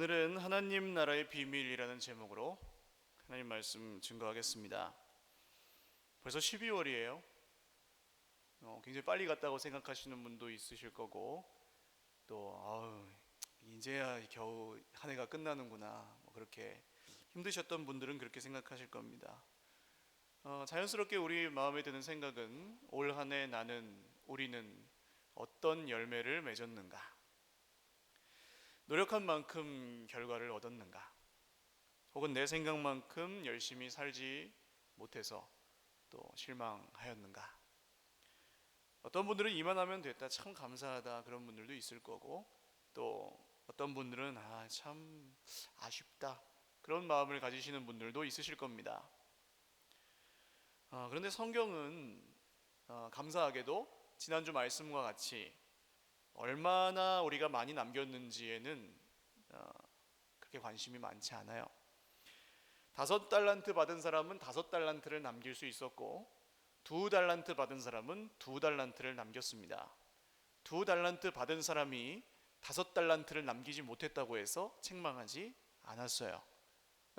오늘은 하나님 나라의 비밀이라는 제목으로 하나님 말씀 증거하겠습니다. 벌써 12월이에요. 굉장히 빨리 갔다고 생각하시는 분도 있으실 거고, 또 이제야 겨우 한 해가 끝나는구나, 그렇게 힘드셨던 분들은 그렇게 생각하실 겁니다. 자연스럽게 우리 마음에 드는 생각은 올 한 해 우리는 어떤 열매를 맺었는가, 노력한 만큼 결과를 얻었는가, 혹은 내 생각만큼 열심히 살지 못해서 또 실망하였는가. 어떤 분들은 이만하면 됐다, 참 감사하다, 그런 분들도 있을 거고, 또 어떤 분들은 참 아쉽다, 그런 마음을 가지시는 분들도 있으실 겁니다. 그런데 성경은 감사하게도 지난주 말씀과 같이 얼마나 우리가 많이 남겼는지에는 그렇게 관심이 많지 않아요. 5달란트 받은 사람은 5달란트를 남길 수 있었고, 2달란트 받은 사람은 2달란트를 남겼습니다. 2달란트 받은 사람이 5달란트를 남기지 못했다고 해서 책망하지 않았어요.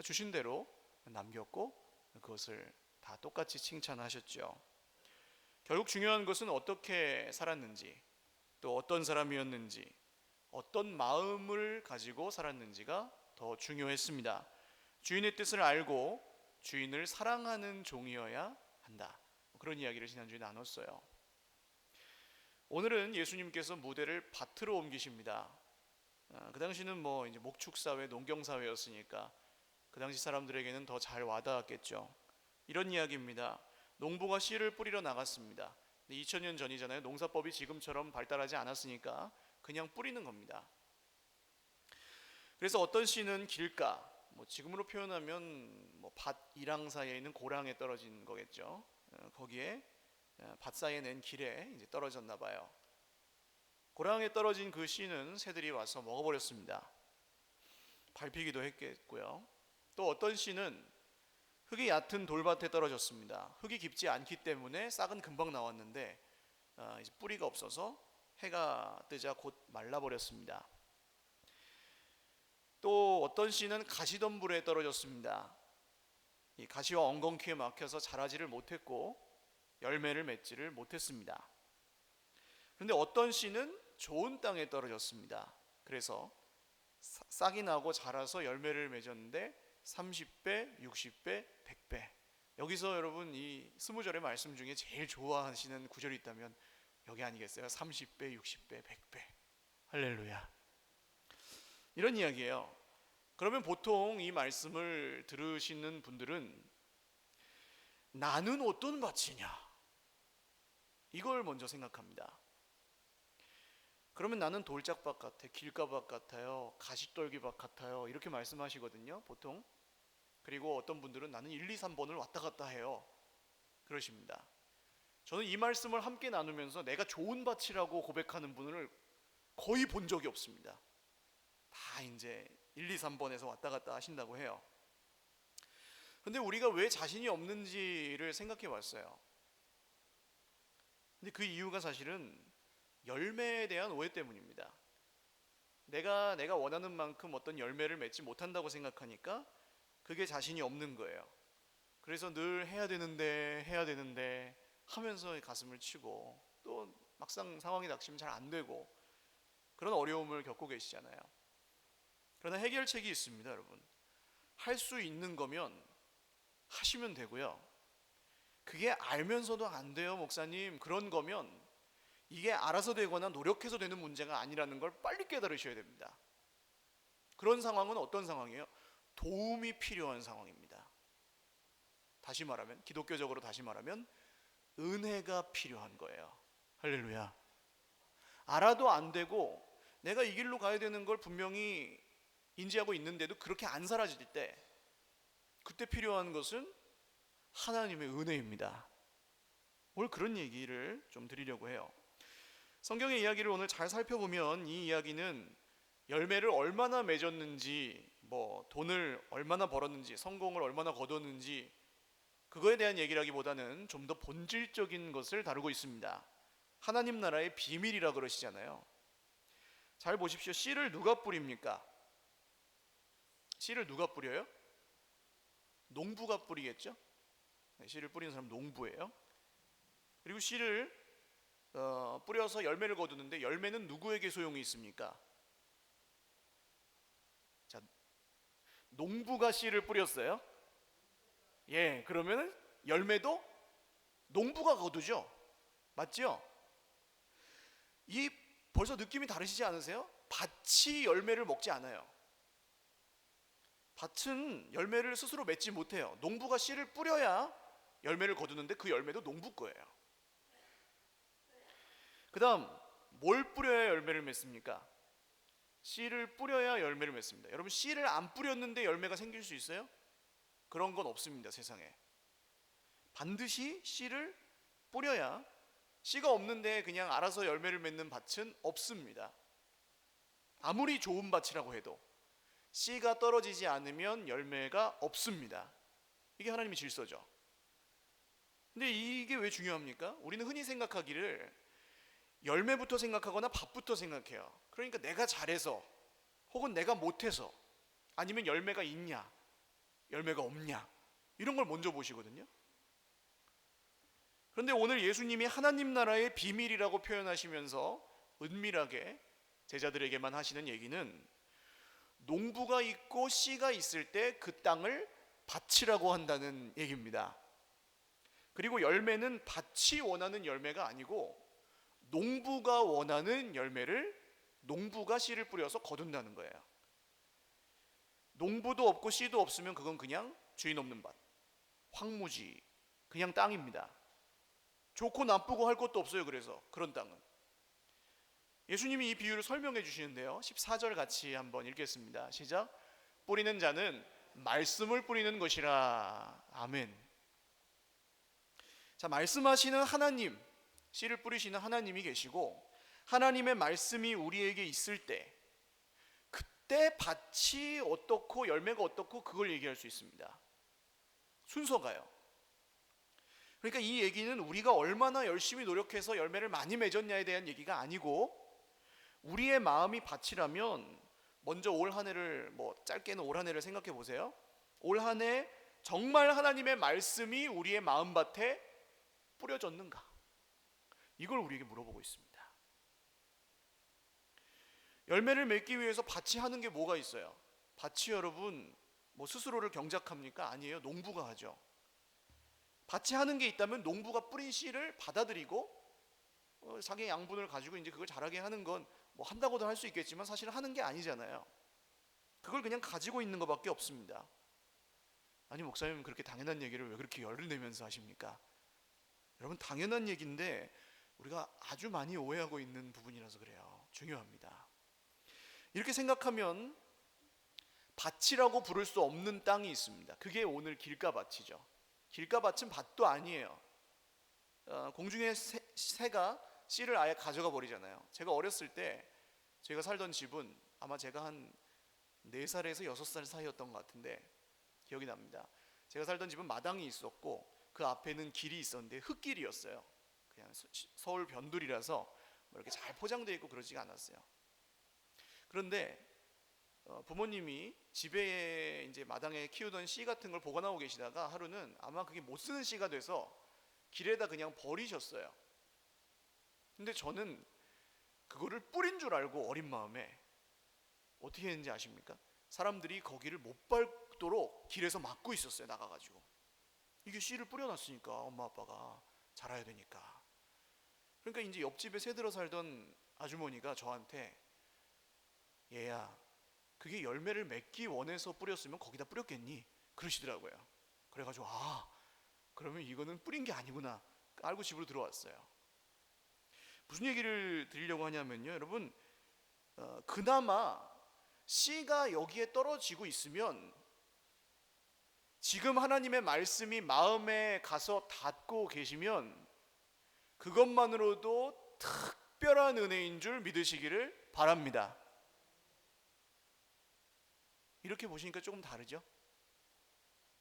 주신 대로 남겼고 그것을 다 똑같이 칭찬하셨죠. 결국 중요한 것은 어떻게 살았는지, 또 어떤 사람이었는지, 어떤 마음을 가지고 살았는지가 더 중요했습니다. 주인의 뜻을 알고 주인을 사랑하는 종이어야 한다, 그런 이야기를 지난주에 나눴어요. 오늘은 예수님께서 무대를 밭으로 옮기십니다. 그 당시는 이제 목축사회, 농경사회였으니까 그 당시 사람들에게는 더 잘 와닿았겠죠. 이런 이야기입니다. 농부가 씨를 뿌리러 나갔습니다. 2000년 전이잖아요. 농사법이 지금처럼 발달하지 않았으니까 그냥 뿌리는 겁니다. 그래서 어떤 씨는 길가, 지금으로 표현하면 밭 이랑 사이에 있는 고랑에 떨어진 거겠죠. 거기에 밭 사이에 낸 길에 이제 떨어졌나 봐요. 고랑에 떨어진 그 씨는 새들이 와서 먹어버렸습니다. 밟히기도 했겠고요. 또 어떤 씨는 흙이 얕은 돌밭에 떨어졌습니다. 흙이 깊지 않기 때문에 싹은 금방 나왔는데 이제 뿌리가 없어서 해가 뜨자 곧 말라버렸습니다. 또 어떤 씨는 가시덤불에 떨어졌습니다. 이 가시와 엉겅퀴에 막혀서 자라지를 못했고 열매를 맺지를 못했습니다. 그런데 어떤 씨는 좋은 땅에 떨어졌습니다. 그래서 싹이 나고 자라서 열매를 맺었는데 30배, 60배, 100배. 여기서 여러분 이 20절의 말씀 중에 제일 좋아하시는 구절이 있다면 여기 아니겠어요? 30배, 60배, 100배. 할렐루야. 이런 이야기예요. 그러면 보통 이 말씀을 들으시는 분들은 나는 어떤 밭이냐, 이걸 먼저 생각합니다. 그러면 나는 돌짝밭 같아, 길가밭 같아요, 가시떨기밭 같아요, 이렇게 말씀하시거든요, 보통. 그리고 어떤 분들은 나는 1, 2, 3번을 왔다 갔다 해요, 그러십니다. 저는 이 말씀을 함께 나누면서 내가 좋은 밭이라고 고백하는 분을 거의 본 적이 없습니다. 다 이제 1, 2, 3번에서 왔다 갔다 하신다고 해요. 근데 우리가 왜 자신이 없는지를 생각해 봤어요. 근데 그 이유가 사실은 열매에 대한 오해 때문입니다. 내가 원하는 만큼 어떤 열매를 맺지 못한다고 생각하니까 그게 자신이 없는 거예요. 그래서 늘 해야 되는데 하면서 가슴을 치고, 또 막상 상황이 닥치면 잘 안 되고, 그런 어려움을 겪고 계시잖아요. 그러나 해결책이 있습니다, 여러분. 할 수 있는 거면 하시면 되고요. 그게 알면서도 안 돼요, 목사님, 그런 거면 이게 알아서 되거나 노력해서 되는 문제가 아니라는 걸 빨리 깨달으셔야 됩니다. 그런 상황은 어떤 상황이에요? 도움이 필요한 상황입니다. 기독교적으로 다시 말하면 은혜가 필요한 거예요. 할렐루야. 알아도 안 되고 내가 이 길로 가야 되는 걸 분명히 인지하고 있는데도 그렇게 안 사라질 때, 그때 필요한 것은 하나님의 은혜입니다. 오늘 그런 얘기를 좀 드리려고 해요. 성경의 이야기를 오늘 잘 살펴보면 이 이야기는 열매를 얼마나 맺었는지, 돈을 얼마나 벌었는지, 성공을 얼마나 거뒀는지, 그거에 대한 얘기라기보다는 좀 더 본질적인 것을 다루고 있습니다. 하나님 나라의 비밀이라 그러시잖아요. 잘 보십시오. 씨를 누가 뿌립니까? 씨를 누가 뿌려요? 농부가 뿌리겠죠? 씨를 뿌리는 사람 농부예요. 그리고 씨를 뿌려서 열매를 거두는데 열매는 누구에게 소용이 있습니까? 자, 농부가 씨를 뿌렸어요. 예, 그러면 열매도 농부가 거두죠. 맞죠? 이 벌써 느낌이 다르시지 않으세요? 밭이 열매를 먹지 않아요. 밭은 열매를 스스로 맺지 못해요. 농부가 씨를 뿌려야 열매를 거두는데 그 열매도 농부 거예요. 그 다음 뭘 뿌려야 열매를 맺습니까? 씨를 뿌려야 열매를 맺습니다. 여러분, 씨를 안 뿌렸는데 열매가 생길 수 있어요? 그런 건 없습니다, 세상에. 반드시 씨를 뿌려야, 씨가 없는데 그냥 알아서 열매를 맺는 밭은 없습니다. 아무리 좋은 밭이라고 해도 씨가 떨어지지 않으면 열매가 없습니다. 이게 하나님의 질서죠. 근데 이게 왜 중요합니까? 우리는 흔히 생각하기를 열매부터 생각하거나 밭부터 생각해요. 그러니까 내가 잘해서 혹은 내가 못해서 아니면 열매가 있냐 열매가 없냐 이런 걸 먼저 보시거든요. 그런데 오늘 예수님이 하나님 나라의 비밀이라고 표현하시면서 은밀하게 제자들에게만 하시는 얘기는 농부가 있고 씨가 있을 때 그 땅을 밭이라고 한다는 얘기입니다. 그리고 열매는 밭이 원하는 열매가 아니고 농부가 원하는 열매를 농부가 씨를 뿌려서 거둔다는 거예요. 농부도 없고 씨도 없으면 그건 그냥 주인 없는 밭, 황무지, 그냥 땅입니다. 좋고 나쁘고 할 것도 없어요. 그래서 그런 땅은. 예수님이 이 비유를 설명해 주시는데요, 14절 같이 한번 읽겠습니다. 시작. 뿌리는 자는 말씀을 뿌리는 것이라. 아멘. 자, 말씀하시는 하나님, 씨를 뿌리시는 하나님이 계시고 하나님의 말씀이 우리에게 있을 때 그때 밭이 어떻고 열매가 어떻고 그걸 얘기할 수 있습니다. 순서가요. 그러니까 이 얘기는 우리가 얼마나 열심히 노력해서 열매를 많이 맺었냐에 대한 얘기가 아니고, 우리의 마음이 밭이라면 먼저 올 한 해를, 짧게는 올 한 해를 생각해 보세요. 올 한 해 정말 하나님의 말씀이 우리의 마음밭에 뿌려졌는가, 이걸 우리에게 물어보고 있습니다. 열매를 맺기 위해서 밭이 하는 게 뭐가 있어요? 밭이 여러분 스스로를 경작합니까? 아니에요. 농부가 하죠. 밭이 하는 게 있다면 농부가 뿌린 씨를 받아들이고 자기의 양분을 가지고 이제 그걸 자라게 하는 건 한다고도 할 수 있겠지만 사실은 하는 게 아니잖아요. 그걸 그냥 가지고 있는 것밖에 없습니다. 아니, 목사님 그렇게 당연한 얘기를 왜 그렇게 열을 내면서 하십니까? 여러분, 당연한 얘기인데 우리가 아주 많이 오해하고 있는 부분이라서 그래요. 중요합니다. 이렇게 생각하면 밭이라고 부를 수 없는 땅이 있습니다. 그게 오늘 길가밭이죠. 길가밭은 밭도 아니에요. 공중의 새가 씨를 아예 가져가 버리잖아요. 제가 어렸을 때 제가 살던 집은 아마 제가 한 4살에서 6살 사이였던 것 같은데 기억이 납니다. 제가 살던 집은 마당이 있었고 그 앞에는 길이 있었는데 흙길이었어요. 그냥 서울 변두리라서 이렇게 잘 포장되어 있고 그러지가 않았어요. 그런데 부모님이 집에 이제 마당에 키우던 씨 같은 걸 보관하고 계시다가 하루는 아마 그게 못 쓰는 씨가 돼서 길에다 그냥 버리셨어요. 근데 저는 그거를 뿌린 줄 알고 어린 마음에 어떻게 했는지 아십니까? 사람들이 거기를 못 밟도록 길에서 막고 있었어요. 나가가지고. 이게 씨를 뿌려놨으니까 엄마 아빠가 자라야 되니까. 그러니까 이제 옆집에 새들어 살던 아주머니가 저한테, 얘야, 그게 열매를 맺기 원해서 뿌렸으면 거기다 뿌렸겠니? 그러시더라고요. 그래가지고 그러면 이거는 뿌린 게 아니구나 알고 집으로 들어왔어요. 무슨 얘기를 드리려고 하냐면요, 여러분, 그나마 씨가 여기에 떨어지고 있으면 지금 하나님의 말씀이 마음에 가서 닿고 계시면 그것만으로도 특별한 은혜인 줄 믿으시기를 바랍니다. 이렇게 보시니까 조금 다르죠?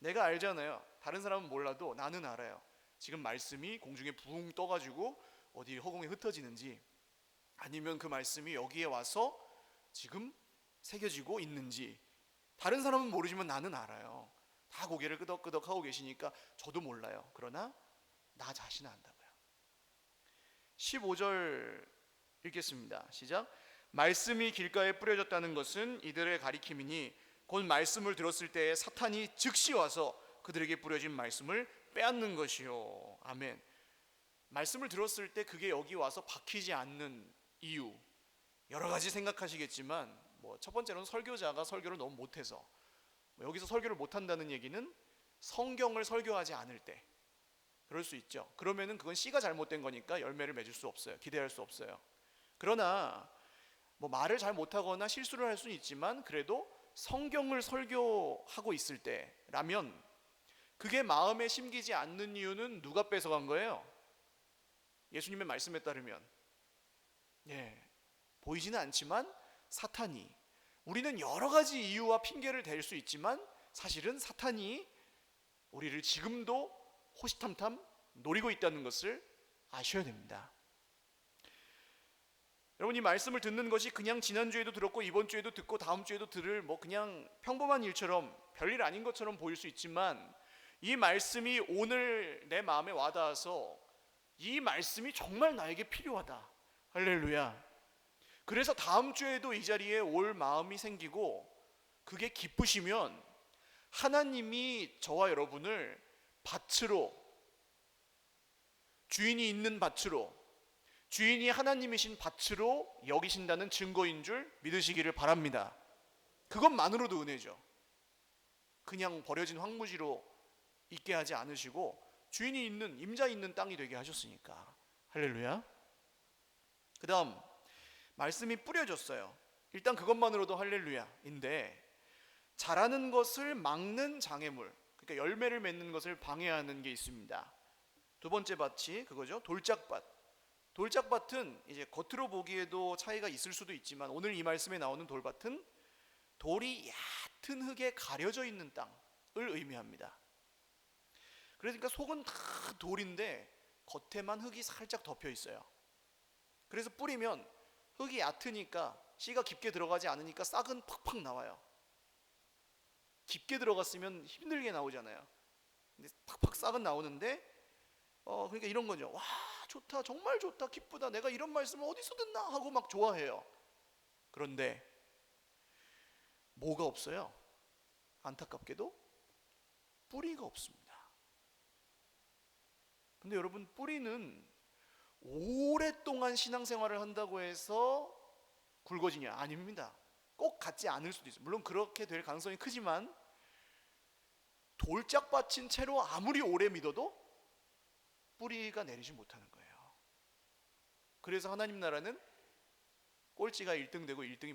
내가 알잖아요. 다른 사람은 몰라도 나는 알아요. 지금 말씀이 공중에 붕 떠가지고 어디 허공에 흩어지는지, 아니면 그 말씀이 여기에 와서 지금 새겨지고 있는지 다른 사람은 모르지만 나는 알아요. 다 고개를 끄덕끄덕 하고 계시니까 저도 몰라요. 그러나 나 자신은 안다고요. 15절 읽겠습니다. 시작. 말씀이 길가에 뿌려졌다는 것은 이들의 가리킴이니 곧 말씀을 들었을 때에 사탄이 즉시 와서 그들에게 뿌려진 말씀을 빼앗는 것이요. 아멘. 말씀을 들었을 때 그게 여기 와서 박히지 않는 이유 여러 가지 생각하시겠지만 첫 번째로는 설교자가 설교를 너무 못해서, 여기서 설교를 못한다는 얘기는 성경을 설교하지 않을 때 그럴 수 있죠. 그러면은 그건 씨가 잘못된 거니까 열매를 맺을 수 없어요. 기대할 수 없어요. 그러나 말을 잘 못하거나 실수를 할 수는 있지만 그래도 성경을 설교하고 있을 때라면 그게 마음에 심기지 않는 이유는 누가 뺏어간 거예요? 예수님의 말씀에 따르면 보이지는 않지만 사탄이, 우리는 여러 가지 이유와 핑계를 댈 수 있지만 사실은 사탄이 우리를 지금도 호시탐탐 노리고 있다는 것을 아셔야 됩니다. 여러분, 이 말씀을 듣는 것이 그냥 지난주에도 들었고 이번 주에도 듣고 다음 주에도 들을 그냥 평범한 일처럼 별일 아닌 것처럼 보일 수 있지만 이 말씀이 오늘 내 마음에 와닿아서 이 말씀이 정말 나에게 필요하다. 할렐루야. 그래서 다음 주에도 이 자리에 올 마음이 생기고 그게 기쁘시면 하나님이 저와 여러분을 밭으로, 주인이 있는 밭으로, 주인이 하나님이신 밭으로 여기신다는 증거인 줄 믿으시기를 바랍니다. 그것만으로도 은혜죠. 그냥 버려진 황무지로 있게 하지 않으시고 주인이 있는, 임자 있는 땅이 되게 하셨으니까. 할렐루야. 그 다음 말씀이 뿌려졌어요. 일단 그것만으로도 할렐루야인데 자라는 것을 막는 장애물, 그러니까 열매를 맺는 것을 방해하는 게 있습니다. 두 번째 밭이 그거죠. 돌짝밭. 돌짝밭은 이제 겉으로 보기에도 차이가 있을 수도 있지만 오늘 이 말씀에 나오는 돌밭은 돌이 얕은 흙에 가려져 있는 땅을 의미합니다. 그러니까 속은 다 돌인데 겉에만 흙이 살짝 덮여 있어요. 그래서 뿌리면 흙이 얕으니까 씨가 깊게 들어가지 않으니까 싹은 팍팍 나와요. 깊게 들어갔으면 힘들게 나오잖아요. 근데 팍팍 싹은 나오는데 그러니까 이런 거죠. 와, 좋다, 정말 좋다, 기쁘다, 내가 이런 말씀을 어디서 듣나 하고 막 좋아해요. 그런데 뭐가 없어요? 안타깝게도 뿌리가 없습니다. 근데 여러분, 뿌리는 오랫동안 신앙생활을 한다고 해서 굵어지냐? 아닙니다. 꼭 같지 않을 수도 있어요. 물론 그렇게 될 가능성이 크지만 돌짝밭인 채로 아무리 오래 믿어도 뿌리가 내리지 못하는 거예요. 그래서 하나님 나라는 꼴찌가 1등 되고 1등이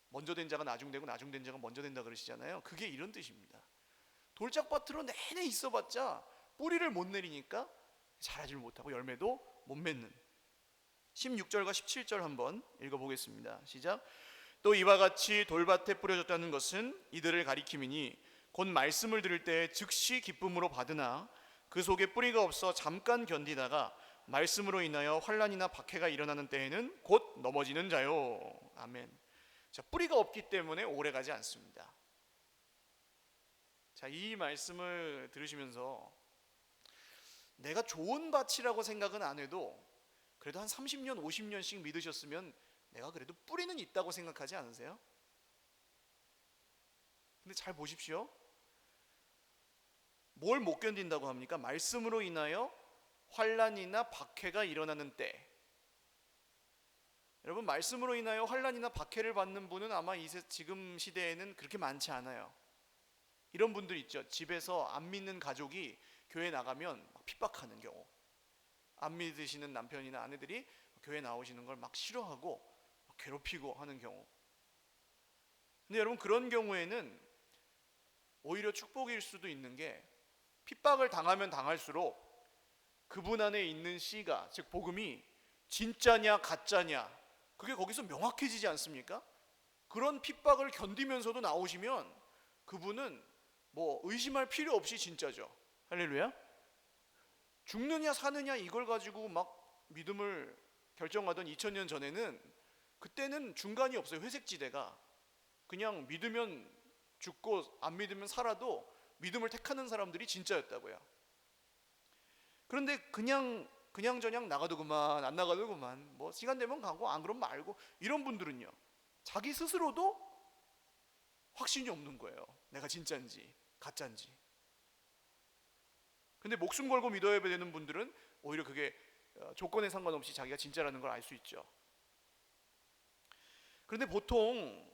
먼저 된 자가 나중 되고 나중 된 자가 먼저 된다 그러시잖아요. 그게 이런 뜻입니다. 돌짝밭으로 내내 있어봤자 뿌리를 못 내리니까 자라질 못하고 열매도 못 맺는. 16절과 17절 한번 읽어보겠습니다. 시작. 또 이와 같이 돌밭에 뿌려졌다는 것은 이들을 가리킴이니 곧 말씀을 들을 때 즉시 기쁨으로 받으나 그 속에 뿌리가 없어 잠깐 견디다가 말씀으로 인하여 환난이나 박해가 일어나는 때에는 곧 넘어지는 자요. 아멘. 자, 뿌리가 없기 때문에 오래가지 않습니다. 자, 이 말씀을 들으시면서 내가 좋은 밭이라고 생각은 안 해도 그래도 한 30년, 50년씩 믿으셨으면 내가 그래도 뿌리는 있다고 생각하지 않으세요? 근데 잘 보십시오. 뭘 못 견딘다고 합니까? 말씀으로 인하여 환난이나 박해가 일어나는 때. 여러분, 말씀으로 인하여 환난이나 박해를 받는 분은 아마 지금 시대에는 그렇게 많지 않아요. 이런 분들 있죠. 집에서 안 믿는 가족이 교회 나가면 막 핍박하는 경우, 안 믿으시는 남편이나 아내들이 교회 나오시는 걸 막 싫어하고 막 괴롭히고 하는 경우. 근데 여러분, 그런 경우에는 오히려 축복일 수도 있는 게 핍박을 당하면 당할수록 그분 안에 있는 씨가, 즉 복음이 진짜냐 가짜냐 그게 거기서 명확해지지 않습니까? 그런 핍박을 견디면서도 나오시면 그분은 의심할 필요 없이 진짜죠. 할렐루야. 죽느냐 사느냐 이걸 가지고 막 믿음을 결정하던 2000년 전에는, 그때는 중간이 없어요. 회색지대가. 그냥 믿으면 죽고 안 믿으면 살아도 믿음을 택하는 사람들이 진짜였다고요. 그런데 그냥저냥 나가도 그만, 안 나가도 그만, 뭐 시간 되면 가고 안 그러면 말고, 이런 분들은요, 자기 스스로도 확신이 없는 거예요. 내가 진짜인지 가짜인지. 근데 목숨 걸고 믿어야 되는 분들은 오히려 그게 조건에 상관없이 자기가 진짜라는 걸 알 수 있죠. 그런데 보통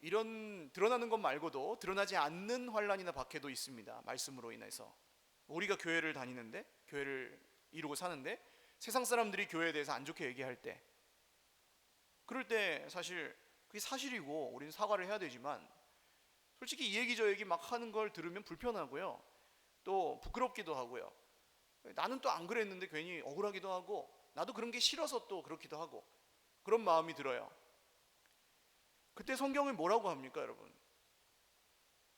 이런 드러나는 것 말고도 드러나지 않는 환난이나 박해도 있습니다. 말씀으로 인해서 우리가 교회를 다니는데, 교회를 이루고 사는데 세상 사람들이 교회에 대해서 안 좋게 얘기할 때, 그럴 때 사실 그게 사실이고 우리는 사과를 해야 되지만, 솔직히 이 얘기 저 얘기 막 하는 걸 들으면 불편하고요, 또 부끄럽기도 하고요. 나는 또 안 그랬는데 괜히 억울하기도 하고, 나도 그런 게 싫어서 또 그렇기도 하고, 그런 마음이 들어요. 그때 성경은 뭐라고 합니까, 여러분?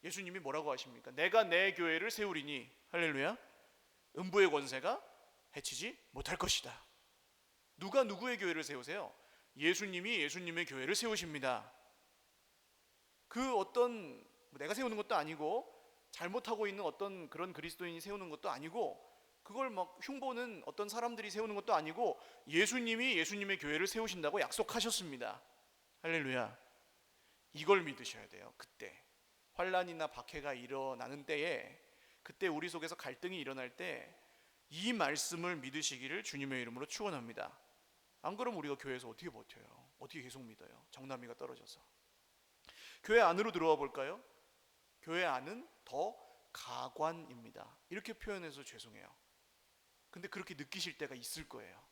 예수님이 뭐라고 하십니까? 내가 내 교회를 세우리니, 할렐루야, 음부의 권세가 해치지 못할 것이다. 누가 누구의 교회를 세우세요? 예수님이 예수님의 교회를 세우십니다. 그 어떤 내가 세우는 것도 아니고, 잘못하고 있는 어떤 그런 그리스도인이 세우는 것도 아니고, 그걸 막 흉보는 어떤 사람들이 세우는 것도 아니고, 예수님이 예수님의 교회를 세우신다고 약속하셨습니다. 할렐루야. 이걸 믿으셔야 돼요. 그때 환난이나 박해가 일어나는 때에, 그때 우리 속에서 갈등이 일어날 때 이 말씀을 믿으시기를 주님의 이름으로 축원합니다. 안 그러면 우리가 교회에서 어떻게 버텨요? 어떻게 계속 믿어요? 정남이가 떨어져서. 교회 안으로 들어와 볼까요? 교회 안은 더 가관입니다. 이렇게 표현해서 죄송해요. 근데 그렇게 느끼실 때가 있을 거예요.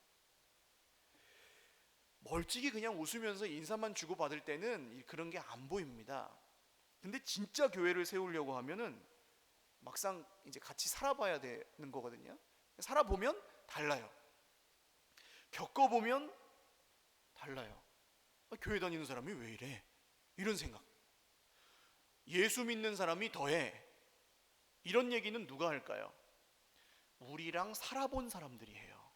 멀찍이 그냥 웃으면서 인사만 주고받을 때는 그런 게 안 보입니다. 근데 진짜 교회를 세우려고 하면은 막상 이제 같이 살아봐야 되는 거거든요. 살아보면 달라요. 겪어보면 달라요. 교회 다니는 사람이 왜 이래? 이런 생각. 예수 믿는 사람이 더해. 이런 얘기는 누가 할까요? 우리랑 살아본 사람들이 해요.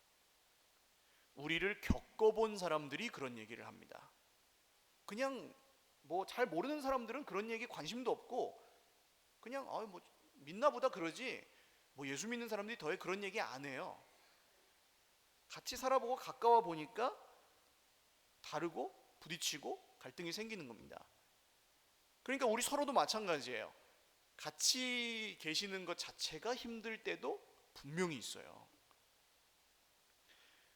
우리를 겪어본 사람들이 그런 얘기를 합니다. 그냥 뭐 잘 모르는 사람들은 그런 얘기 관심도 없고, 그냥 뭐 믿나 보다 그러지, 뭐 예수 믿는 사람들이 더해, 그런 얘기 안 해요. 같이 살아보고 가까워 보니까 다르고 부딪히고 갈등이 생기는 겁니다. 그러니까 우리 서로도 마찬가지예요. 같이 계시는 것 자체가 힘들 때도 분명히 있어요.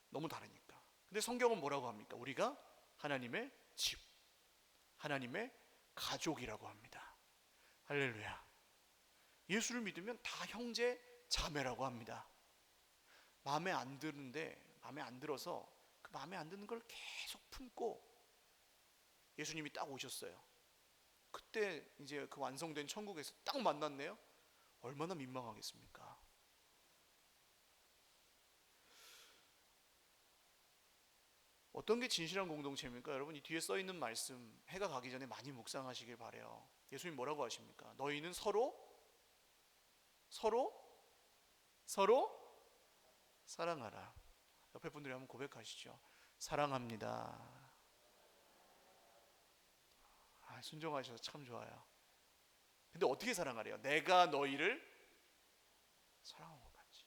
너무 다르니까. 근데 성경은 뭐라고 합니까? 우리가 하나님의 집, 하나님의 가족이라고 합니다. 할렐루야. 예수를 믿으면 다 형제 자매라고 합니다. 마음에 안 드는데, 마음에 안 들어서 그 마음에 안 드는 걸 계속 품고 예수님이 딱 오셨어요. 그때 이제 그 완성된 천국에서 딱 만났네요. 얼마나 민망하겠습니까? 어떤 게 진실한 공동체입니까? 여러분, 이 뒤에 써 있는 말씀 해가 가기 전에 많이 묵상하시길 바래요. 예수님 뭐라고 하십니까? 너희는 서로 사랑하라. 옆에 분들이 한번 고백하시죠. 사랑합니다. 순종하셔서 참 좋아요. 근데 어떻게 사랑하래요? 내가 너희를 사랑한 것 같지.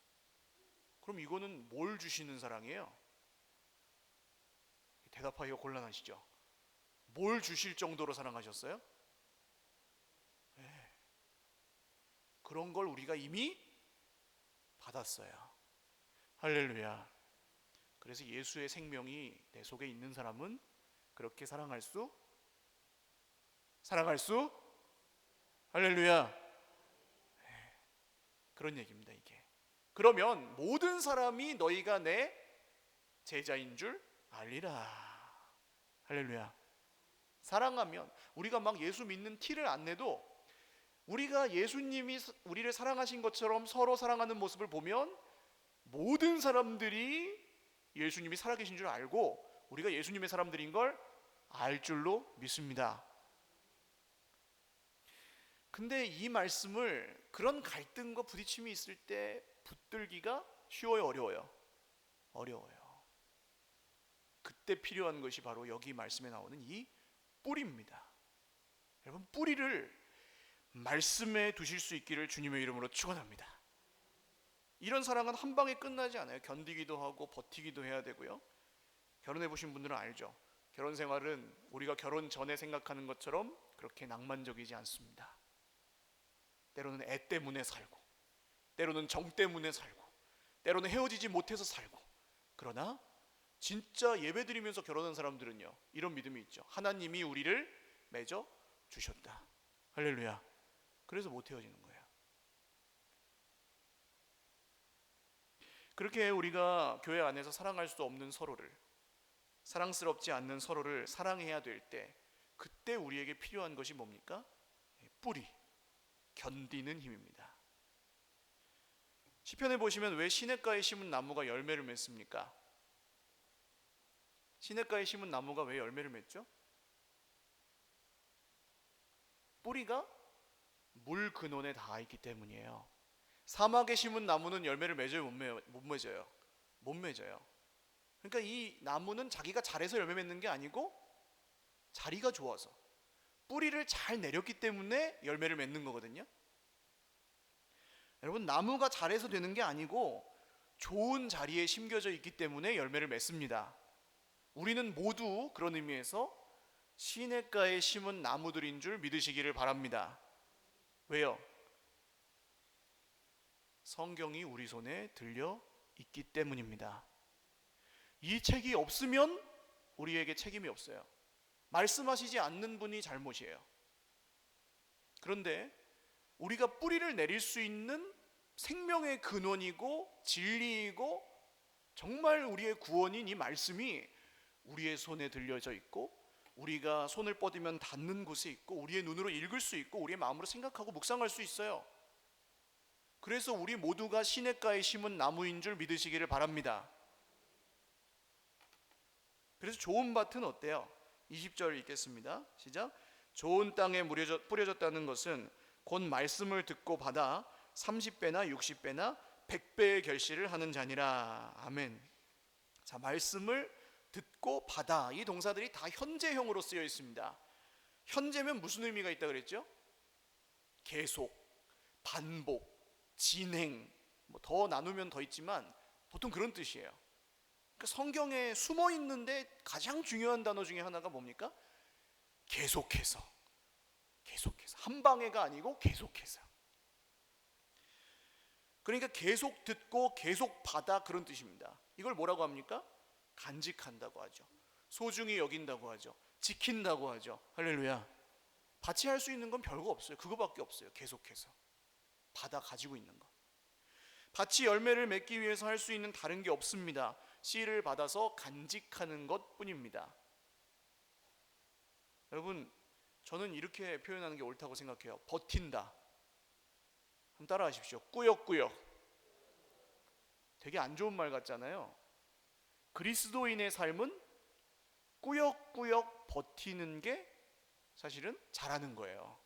그럼 이거는 뭘 주시는 사랑이에요? 대답하기가 곤란하시죠? 뭘 주실 정도로 사랑하셨어요? 네. 그런 걸 우리가 이미 받았어요. 할렐루야. 그래서 예수의 생명이 내 속에 있는 사람은 그렇게 사랑할 수 할렐루야. 네. 그런 얘기입니다, 이게. 그러면 모든 사람이 너희가 내 제자인 줄 알리라. 할렐루야. 사랑하면, 우리가 막 예수 믿는 티를 안 내도, 우리가 예수님이 우리를 사랑하신 것처럼 서로 사랑하는 모습을 보면 모든 사람들이 예수님이 살아계신 줄 알고 우리가 예수님의 사람들인 걸 알 줄로 믿습니다. 근데 이 말씀을 그런 갈등과 부딪힘이 있을 때 붙들기가 쉬워요, 어려워요? 어려워요. 그때 필요한 것이 바로 여기 말씀에 나오는 이 뿌리입니다. 여러분, 뿌리를 말씀에 두실 수 있기를 주님의 이름으로 축원합니다. 이런 사랑은 한 방에 끝나지 않아요. 견디기도 하고 버티기도 해야 되고요. 결혼해 보신 분들은 알죠. 결혼 생활은 우리가 결혼 전에 생각하는 것처럼 그렇게 낭만적이지 않습니다. 때로는 애 때문에 살고, 때로는 정 때문에 살고, 때로는 헤어지지 못해서 살고. 그러나 진짜 예배드리면서 결혼한 사람들은요, 이런 믿음이 있죠. 하나님이 우리를 맺어 주셨다. 할렐루야. 그래서 못 헤어지는 거예요. 그렇게 우리가 교회 안에서 사랑할 수 없는 서로를, 사랑스럽지 않는 서로를 사랑해야 될 때, 그때 우리에게 필요한 것이 뭡니까? 뿌리, 견디는 힘입니다. 시편에 보시면 왜 시냇가에 심은 나무가 열매를 맺습니까? 시냇가에 심은 나무가 왜 열매를 맺죠? 뿌리가 물 근원에 닿아 있기 때문이에요. 사막에 심은 나무는 열매를 맺어요, 못 맺어요? 못 맺어요. 그러니까 이 나무는 자기가 잘해서 열매 맺는 게 아니고 자리가 좋아서, 뿌리를 잘 내렸기 때문에 열매를 맺는 거거든요. 여러분, 나무가 잘해서 되는 게 아니고 좋은 자리에 심겨져 있기 때문에 열매를 맺습니다. 우리는 모두 그런 의미에서 시냇가에 심은 나무들인 줄 믿으시기를 바랍니다. 왜요? 성경이 우리 손에 들려 있기 때문입니다. 이 책이 없으면 우리에게 책임이 없어요. 말씀하시지 않는 분이 잘못이에요. 그런데 우리가 뿌리를 내릴 수 있는 생명의 근원이고 진리이고 정말 우리의 구원인 이 말씀이 우리의 손에 들려져 있고, 우리가 손을 뻗으면 닿는 곳에 있고, 우리의 눈으로 읽을 수 있고, 우리의 마음으로 생각하고 묵상할 수 있어요. 그래서 우리 모두가 시냇가에 심은 나무인 줄 믿으시기를 바랍니다. 그래서 좋은 밭은 어때요? 20절 읽겠습니다. 시작. 좋은 땅에 뿌려졌다는 것은 곧 말씀을 듣고 받아 30배나 60배나 100배의 결실을 하는 자니라. 아멘. 자, 말씀을 듣고 받아, 이 동사들이 다 현재형으로 쓰여 있습니다. 현재면 무슨 의미가 있다 그랬죠? 계속, 반복, 진행, 더 나누면 더 있지만 보통 그런 뜻이에요. 그러니까 성경에 숨어 있는데 가장 중요한 단어 중에 하나가 뭡니까? 계속해서. 계속해서. 한 방에가 아니고 계속해서. 그러니까 계속 듣고 계속 받아, 그런 뜻입니다. 이걸 뭐라고 합니까? 간직한다고 하죠. 소중히 여긴다고 하죠. 지킨다고 하죠. 할렐루야. 밭이 할 수 있는 건 별거 없어요. 그거밖에 없어요. 계속해서 받아 가지고 있는 것. 밭이 열매를 맺기 위해서 할 수 있는 다른 게 없습니다. 씨를 받아서 간직하는 것 뿐입니다. 여러분, 저는 이렇게 표현하는 게 옳다고 생각해요. 버틴다. 한번 따라 하십시오. 꾸역꾸역. 되게 안 좋은 말 같잖아요. 그리스도인의 삶은 꾸역꾸역 버티는 게 사실은 잘하는 거예요.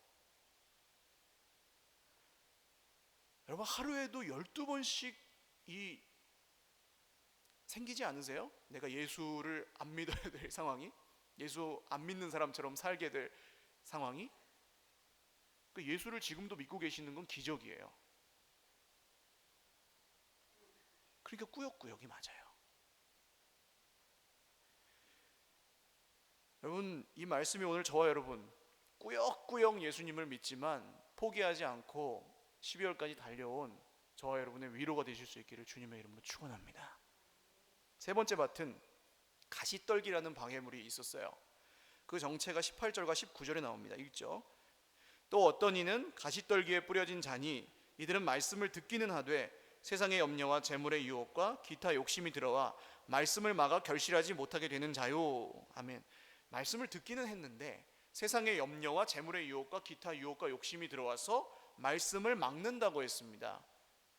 여러분, 하루에도 12번씩 이 생기지 않으세요? 내가 예수를 안 믿어야 될 상황이, 예수 안 믿는 사람처럼 살게 될 상황이. 그 예수를 지금도 믿고 계시는 건 기적이에요. 그러니까 꾸역꾸역이 맞아요. 여러분, 이 말씀이 오늘 저와 여러분 꾸역꾸역 예수님을 믿지만 포기하지 않고 12월까지 달려온 저와 여러분의 위로가 되실 수 있기를 주님의 이름으로 축원합니다. 세 번째 밭은 가시떨기라는 방해물이 있었어요. 그 정체가 18절과 19절에 나옵니다. 읽죠. 또 어떤 이는 가시떨기에 뿌려진 자니 이들은 말씀을 듣기는 하되 세상의 염려와 재물의 유혹과 기타 욕심이 들어와 말씀을 막아 결실하지 못하게 되는 자요. 아멘. 말씀을 듣기는 했는데 세상의 염려와 재물의 유혹과 기타 유혹과 욕심이 들어와서 말씀을 막는다고 했습니다.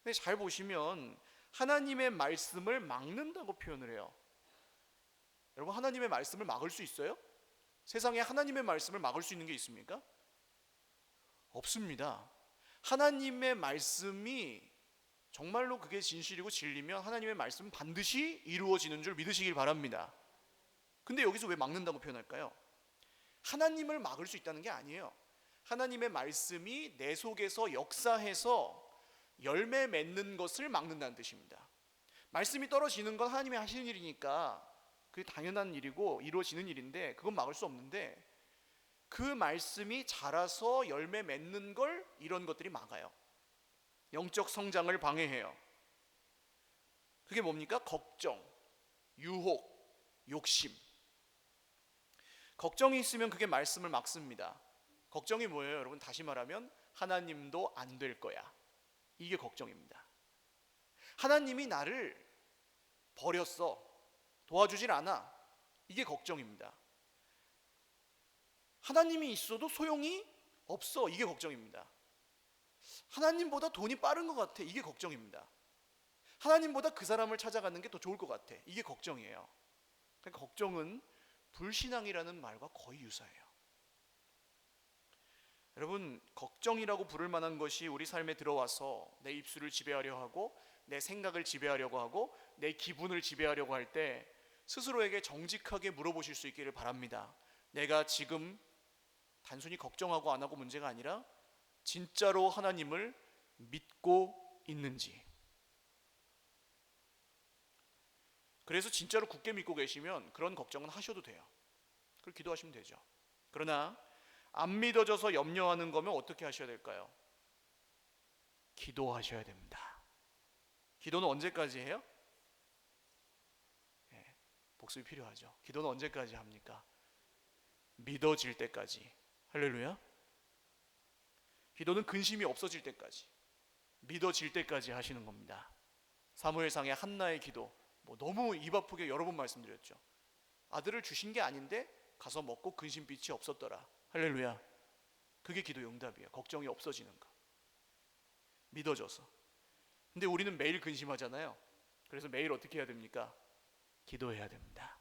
근데 잘 보시면 하나님의 말씀을 막는다고 표현을 해요. 여러분, 하나님의 말씀을 막을 수 있어요? 세상에 하나님의 말씀을 막을 수 있는 게 있습니까? 없습니다. 하나님의 말씀이 정말로 그게 진실이고 진리면 하나님의 말씀은 반드시 이루어지는 줄 믿으시길 바랍니다. 근데 여기서 왜 막는다고 표현할까요? 하나님을 막을 수 있다는 게 아니에요. 하나님의 말씀이 내 속에서 역사해서 열매 맺는 것을 막는다는 뜻입니다. 말씀이 떨어지는 건 하나님이 하시는 일이니까 그게 당연한 일이고 이루어지는 일인데 그건 막을 수 없는데, 그 말씀이 자라서 열매 맺는 걸 이런 것들이 막아요. 영적 성장을 방해해요. 그게 뭡니까? 걱정, 유혹, 욕심. 걱정이 있으면 그게 말씀을 막습니다. 걱정이 뭐예요, 여러분? 다시 말하면 하나님도 안 될 거야, 이게 걱정입니다. 하나님이 나를 버렸어, 도와주질 않아, 이게 걱정입니다. 하나님이 있어도 소용이 없어, 이게 걱정입니다. 하나님보다 돈이 빠른 것 같아, 이게 걱정입니다. 하나님보다 그 사람을 찾아가는 게 더 좋을 것 같아, 이게 걱정이에요. 그러니까 걱정은 불신앙이라는 말과 거의 유사해요. 여러분, 걱정이라고 부를 만한 것이 우리 삶에 들어와서 내 입술을 지배하려 하고 내 생각을 지배하려고 하고 내 기분을 지배하려고 할 때 스스로에게 정직하게 물어보실 수 있기를 바랍니다. 내가 지금 단순히 걱정하고 안 하고 문제가 아니라 진짜로 하나님을 믿고 있는지. 그래서 진짜로 굳게 믿고 계시면 그런 걱정은 하셔도 돼요. 그걸 기도하시면 되죠. 그러나 안 믿어져서 염려하는 거면 어떻게 하셔야 될까요? 기도하셔야 됩니다. 기도는 언제까지 해요? 네, 복습이 필요하죠. 기도는 언제까지 합니까? 믿어질 때까지. 할렐루야. 기도는 근심이 없어질 때까지, 믿어질 때까지 하시는 겁니다. 사무엘상의 한나의 기도, 너무 입 아프게 여러 번 말씀드렸죠. 아들을 주신 게 아닌데 가서 먹고 근심빛이 없었더라. 할렐루야. 그게 기도 응답이에요. 걱정이 없어지는 거, 믿어져서. 근데 우리는 매일 근심하잖아요. 그래서 매일 어떻게 해야 됩니까? 기도해야 됩니다.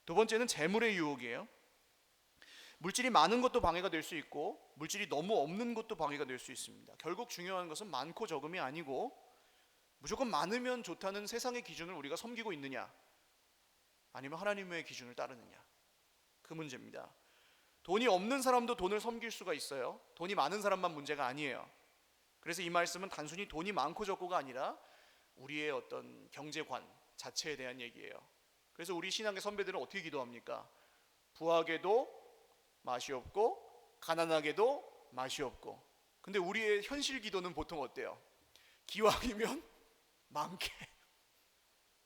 두 번째는 재물의 유혹이에요. 물질이 많은 것도 방해가 될 수 있고 물질이 너무 없는 것도 방해가 될 수 있습니다. 결국 중요한 것은 많고 적음이 아니고 무조건 많으면 좋다는 세상의 기준을 우리가 섬기고 있느냐, 아니면 하나님의 기준을 따르느냐, 그 문제입니다. 돈이 없는 사람도 돈을 섬길 수가 있어요. 돈이 많은 사람만 문제가 아니에요. 그래서 이 말씀은 단순히 돈이 많고 적고가 아니라 우리의 어떤 경제관 자체에 대한 얘기예요. 그래서 우리 신앙의 선배들은 어떻게 기도합니까? 부하게도 맛이 없고 가난하게도 맛이 없고. 근데 우리의 현실 기도는 보통 어때요? 기왕이면 많게.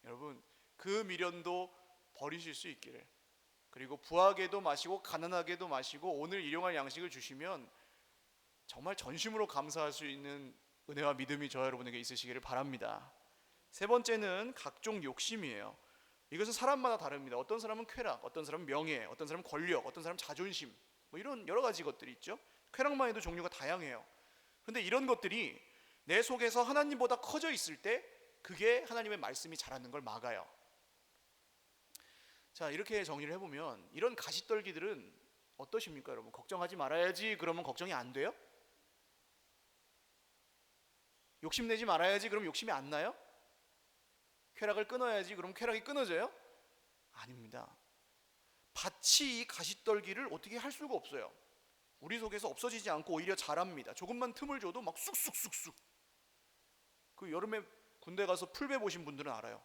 여러분, 그 미련도 버리실 수 있기를. 그리고 부하게도 마시고 가난하게도 마시고 오늘 일용할 양식을 주시면 정말 전심으로 감사할 수 있는 은혜와 믿음이 저와 여러분에게 있으시기를 바랍니다. 세 번째는 각종 욕심이에요. 이것은 사람마다 다릅니다. 어떤 사람은 쾌락, 어떤 사람은 명예, 어떤 사람은 권력, 어떤 사람은 자존심, 이런 여러 가지 것들이 있죠. 쾌락만 해도 종류가 다양해요. 그런데 이런 것들이 내 속에서 하나님보다 커져 있을 때 그게 하나님의 말씀이 자라는 걸 막아요. 자, 이렇게 정리를 해보면 이런 가시떨기들은 어떠십니까, 여러분? 걱정하지 말아야지 그러면 걱정이 안 돼요? 욕심내지 말아야지 그럼 욕심이 안 나요? 쾌락을 끊어야지 그럼 쾌락이 끊어져요? 아닙니다. 밭이 이 가시떨기를 어떻게 할 수가 없어요. 우리 속에서 없어지지 않고 오히려 자랍니다. 조금만 틈을 줘도 막 쑥쑥쑥쑥. 그 여름에 군대 가서 풀베 보신 분들은 알아요.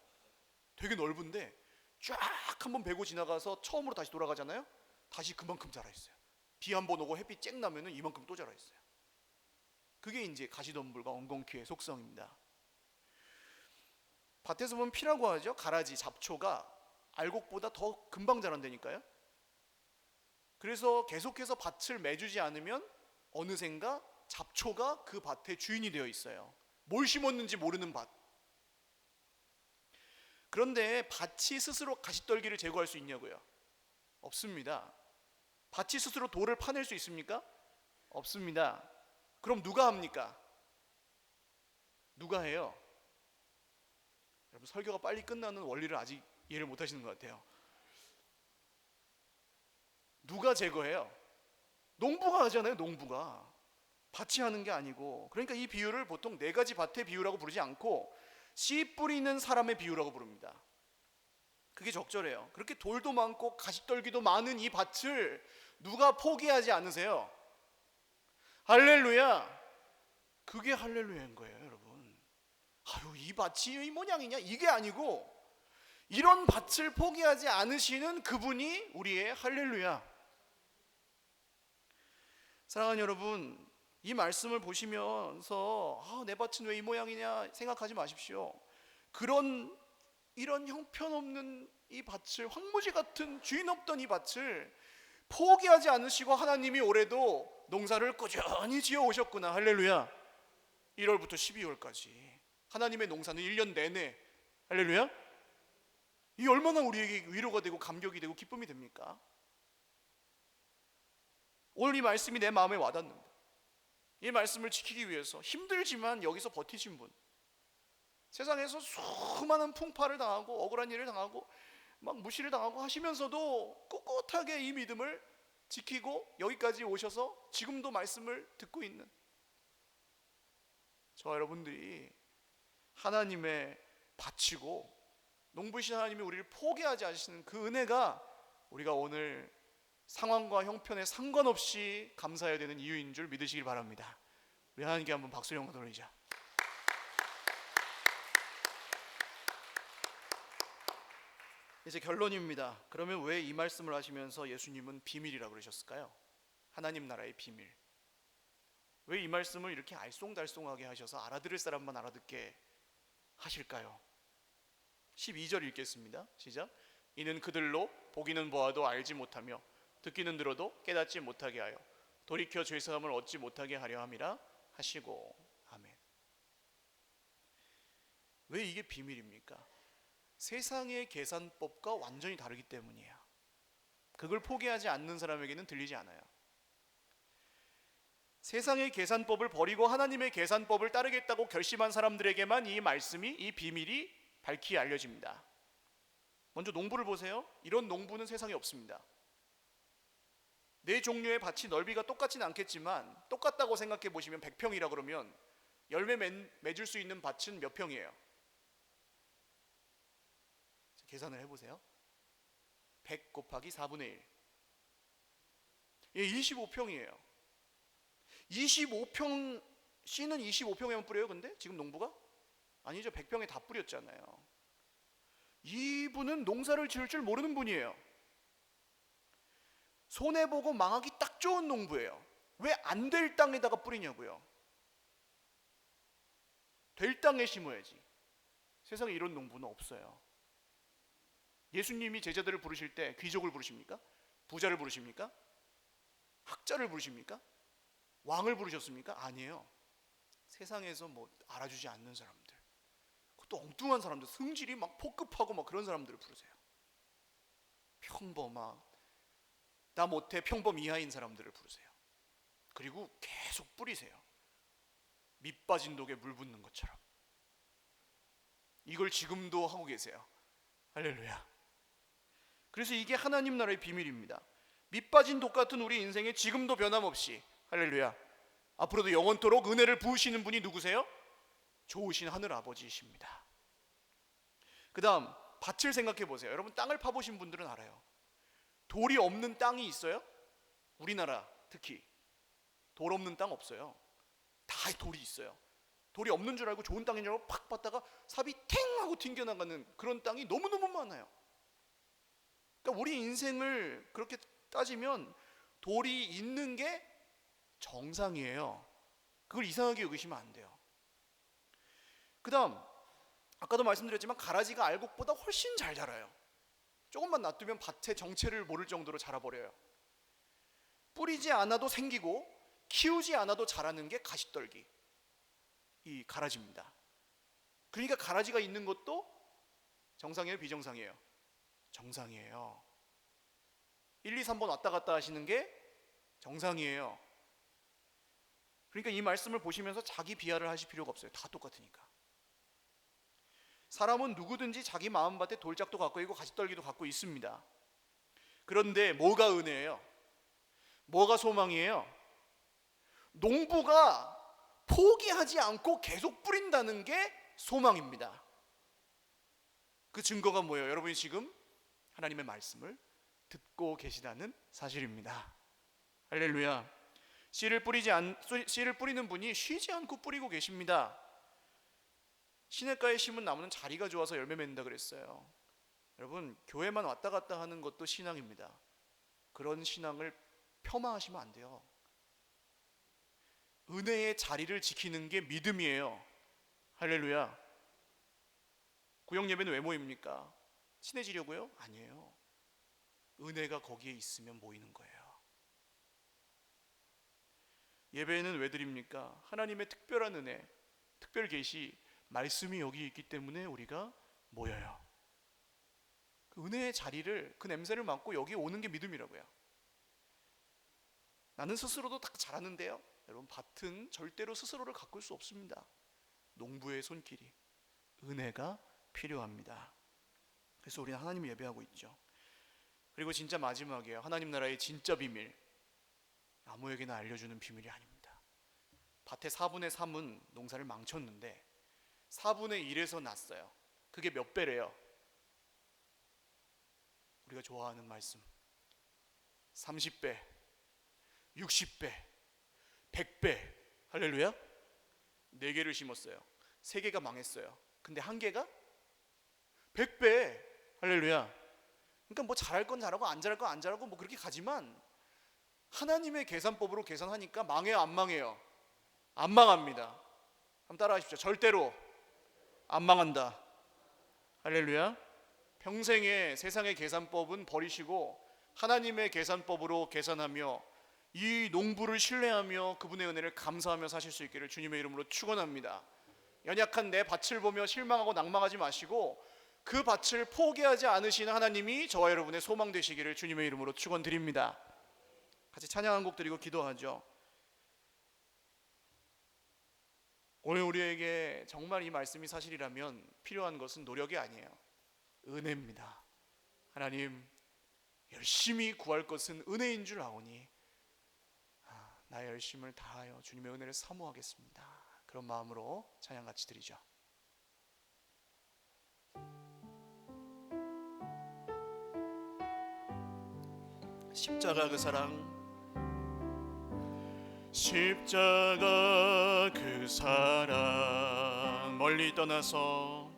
되게 넓은데 쫙 한번 베고 지나가서 처음으로 다시 돌아가잖아요. 다시 그만큼 자라 있어요. 비 한 번 오고 햇빛 쨍 나면은 이만큼 또 자라 있어요. 그게 이제 가시덤불과 엉겅퀴의 속성입니다. 밭에서 보면 피라고 하죠. 가라지, 잡초가 알곡보다 더 금방 자란다니까요. 그래서 계속해서 밭을 매주지 않으면 어느샌가 잡초가 그 밭의 주인이 되어 있어요. 뭘 심었는지 모르는 밭. 그런데 밭이 스스로 가시떨기를 제거할 수 있냐고요? 없습니다. 밭이 스스로 돌을 파낼 수 있습니까? 없습니다. 그럼 누가 합니까? 누가 해요? 여러분, 설교가 빨리 끝나는 원리를 아직 이해를 못 하시는 것 같아요. 누가 제거해요? 농부가 하잖아요. 농부가. 밭이 하는 게 아니고. 그러니까 이 비유를 보통 네 가지 밭의 비유라고 부르지 않고 씨 뿌리는 사람의 비유라고 부릅니다. 그게 적절해요. 그렇게 돌도 많고 가시떨기도 많은 이 밭을 누가 포기하지 않으세요? 할렐루야. 그게 할렐루야인 거예요, 여러분. 아유, 이 밭이 이 모양이냐? 이게 아니고 이런 밭을 포기하지 않으시는 그분이 우리의 할렐루야. 사랑하는 여러분, 이 말씀을 보시면서 내 밭은 왜 이 모양이냐 생각하지 마십시오. 이런 형편없는 이 밭을, 황무지 같은 주인 없던 이 밭을 포기하지 않으시고 하나님이 올해도 농사를 꾸준히 지어 오셨구나. 할렐루야. 1월부터 12월까지 하나님의 농사는 1년 내내, 할렐루야. 이 얼마나 우리에게 위로가 되고 감격이 되고 기쁨이 됩니까? 오늘 이 말씀이 내 마음에 와닿는다. 이 말씀을 지키기 위해서 힘들지만 여기서 버티신 분, 세상에서 수많은 풍파를 당하고 억울한 일을 당하고 막 무시를 당하고 하시면서도 꿋꿋하게 이 믿음을 지키고 여기까지 오셔서 지금도 말씀을 듣고 있는 저와 여러분들이 하나님의 바치고 농부이신 하나님이 우리를 포기하지 않으시는 그 은혜가 우리가 오늘 상황과 형편에 상관없이 감사해야 되는 이유인 줄 믿으시길 바랍니다. 우리 하나님께 한번 박수 영광 돌리자. 이제 결론입니다. 그러면 왜 이 말씀을 하시면서 예수님은 비밀이라고 그러셨을까요? 하나님 나라의 비밀. 왜 이 말씀을 이렇게 알쏭달쏭하게 하셔서 알아들을 사람만 알아듣게 하실까요? 12절 읽겠습니다. 시작. 이는 그들로 보기는 보아도 알지 못하며 듣기는 들어도 깨닫지 못하게 하여 돌이켜 죄사함을 얻지 못하게 하려 함이라 하시고. 아멘. 왜 이게 비밀입니까? 세상의 계산법과 완전히 다르기 때문이에요. 그걸 포기하지 않는 사람에게는 들리지 않아요. 세상의 계산법을 버리고 하나님의 계산법을 따르겠다고 결심한 사람들에게만 이 말씀이, 이 비밀이 밝히 알려집니다. 먼저 농부를 보세요. 이런 농부는 세상에 없습니다. 네 종류의 밭이 넓이가 똑같진 않겠지만 똑같다고 생각해 보시면 100평이라 그러면 열매 맺을 수 있는 밭은 몇 평이에요? 계산을 해보세요. 100 곱하기 4분의 1. 25평이에요. 25평, 씨는 25평에만 뿌려요. 근데 지금 농부가? 아니죠. 100평에 다 뿌렸잖아요. 이분은 농사를 지을 줄 모르는 분이에요. 손해보고 망하기 딱 좋은 농부예요. 왜 안 될 땅에다가 뿌리냐고요. 될 땅에 심어야지. 세상에 이런 농부는 없어요. 예수님이 제자들을 부르실 때 귀족을 부르십니까? 부자를 부르십니까? 학자를 부르십니까? 왕을 부르셨습니까? 아니에요. 세상에서 뭐 알아주지 않는 사람들, 그것도 엉뚱한 사람들, 성질이 막 폭급하고 막 그런 사람들을 부르세요. 평범한, 나 못해 평범 이하인 사람들을 부르세요. 그리고 계속 뿌리세요. 밑 빠진 독에 물 붓는 것처럼. 이걸 지금도 하고 계세요. 할렐루야. 그래서 이게 하나님 나라의 비밀입니다. 밑 빠진 독 같은 우리 인생에 지금도 변함없이, 할렐루야, 앞으로도 영원토록 은혜를 부으시는 분이 누구세요? 좋으신 하늘 아버지이십니다. 그 다음 밭을 생각해 보세요. 여러분 땅을 파보신 분들은 알아요. 돌이 없는 땅이 있어요? 우리나라 특히 돌 없는 땅 없어요. 다 돌이 있어요. 돌이 없는 줄 알고 좋은 땅인 줄 알고 팍 봤다가 삽이 탱 하고 튕겨나가는 그런 땅이 너무너무 많아요. 그러니까 우리 인생을 그렇게 따지면 돌이 있는 게 정상이에요. 그걸 이상하게 여기시면 안 돼요. 그 다음 아까도 말씀드렸지만 가라지가 알곡보다 훨씬 잘 자라요. 조금만 놔두면 밭의 정체를 모를 정도로 자라버려요. 뿌리지 않아도 생기고 키우지 않아도 자라는 게 가시떨기, 이 가라지입니다. 그러니까 가라지가 있는 것도 정상이에요, 비정상이에요? 정상이에요. 1, 2, 3번 왔다 갔다 하시는 게 정상이에요. 그러니까 이 말씀을 보시면서 자기 비하를 하실 필요가 없어요. 다 똑같으니까. 사람은 누구든지 자기 마음밭에 돌짝도 갖고 있고 가시떨기도 갖고 있습니다. 그런데 뭐가 은혜예요? 뭐가 소망이에요? 농부가 포기하지 않고 계속 뿌린다는 게 소망입니다. 그 증거가 뭐예요? 여러분이 지금 하나님의 말씀을 듣고 계시다는 사실입니다. 할렐루야. 씨를 뿌리는 분이 쉬지 않고 뿌리고 계십니다. 시냇가에 심은 나무는 자리가 좋아서 열매 맺는다 그랬어요. 여러분, 교회만 왔다 갔다 하는 것도 신앙입니다. 그런 신앙을 폄하하시면 안 돼요. 은혜의 자리를 지키는 게 믿음이에요. 할렐루야. 구역 예배는 왜 모입니까? 친해지려고요? 아니에요. 은혜가 거기에 있으면 모이는 거예요. 예배는 왜 드립니까? 하나님의 특별한 은혜, 특별 계시, 말씀이 여기 있기 때문에 우리가 모여요. 그 은혜의 자리를, 그 냄새를 맡고 여기 오는 게 믿음이라고요. 나는 스스로도 다 잘하는데요. 여러분, 밭은 절대로 스스로를 가꿀 수 없습니다. 농부의 손길이, 은혜가 필요합니다. 그래서 우리는 하나님을 예배하고 있죠. 그리고 진짜 마지막이에요. 하나님 나라의 진짜 비밀, 아무에게나 알려주는 비밀이 아닙니다. 밭의 4분의 3은 농사를 망쳤는데 4분의 1에서 났어요. 그게 몇 배래요? 우리가 좋아하는 말씀, 30배, 60배, 100배. 할렐루야. 4개를 심었어요. 3개가 망했어요. 근데 1개가 100배. 할렐루야. 그러니까 뭐 잘할 건 잘하고 안 잘할 건 안 잘하고 뭐 그렇게 가지만, 하나님의 계산법으로 계산하니까 망해요, 안 망해요? 안 망합니다. 한번 따라 하십시오. 절대로 안 망한다. 할렐루야. 평생의 세상의 계산법은 버리시고 하나님의 계산법으로 계산하며 이 농부를 신뢰하며 그분의 은혜를 감사하며 사실 수 있기를 주님의 이름으로 축원합니다. 연약한 내 밭을 보며 실망하고 낭망하지 마시고 그 밭을 포기하지 않으시는 하나님이 저와 여러분의 소망 되시기를 주님의 이름으로 축원드립니다. 같이 찬양 한 곡 드리고 기도하죠. 오늘 우리에게 정말 이 말씀이 사실이라면 필요한 것은 노력이 아니에요. 은혜입니다. 하나님, 열심히 구할 것은 은혜인 줄 아오니 나의 열심을 다하여 주님의 은혜를 사모하겠습니다. 그런 마음으로 찬양 같이 드리죠. 십자가 그 사랑, 십자가 그 사랑, 멀리 떠나서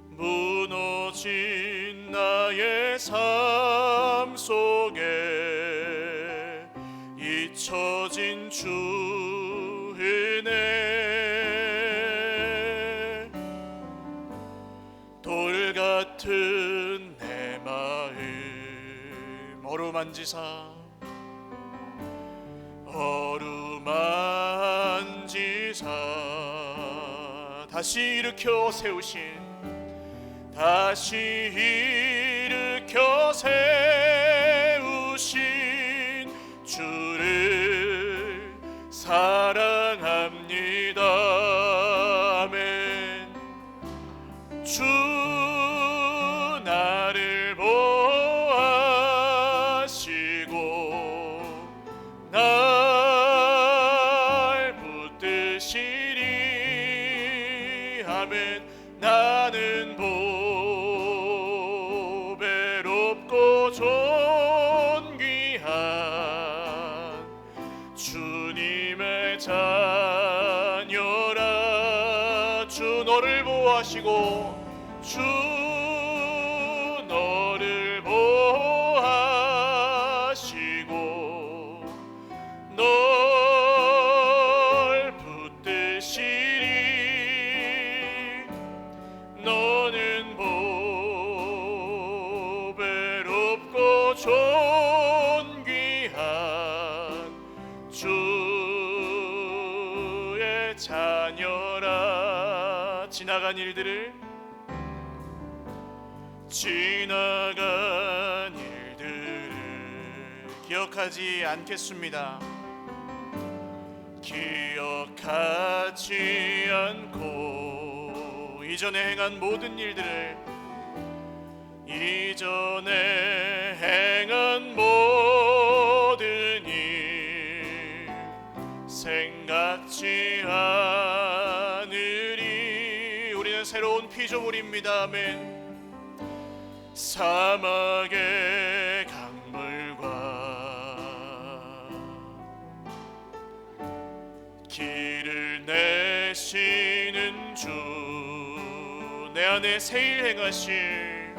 무너진 나의 삶 속에 잊혀진 주 은혜, 돌 같은 내 마음 어루만지사 다시 일으켜 세우신, 다시 일으켜 세우신 주를 사랑합니다. 아멘. 주 나를 보호하시고 날 붙드시리. 아멘. 나는 보배롭고 존귀한 주님의 자녀라. 주 너를 보호하시고, 주 너를 보호하시고 널 붙드시리. 너는 보배롭고 존귀한 주의 자녀라. 지나간 일들을 기억하지 않겠습니다. 기억하지 않고 이전에 행한 모든 일들을, 이전에 행한 모든 일 생각지 않으리. 우리는 새로운 피조물입니다. 아멘. 사막의 강물과 길을 내시는 주, 내 안에 새일 행하실,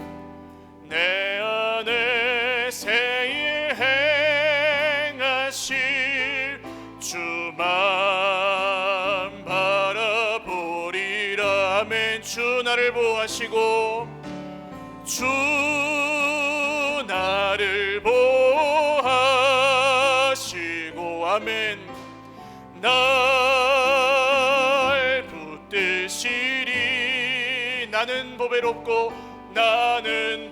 내 안에 새일 행하실 주만 바라보리라. 아멘. 주 나를 보호하시고, 주 나를 보호하시고, 아멘. 날 붙드시리. 나는 보배롭고, 나는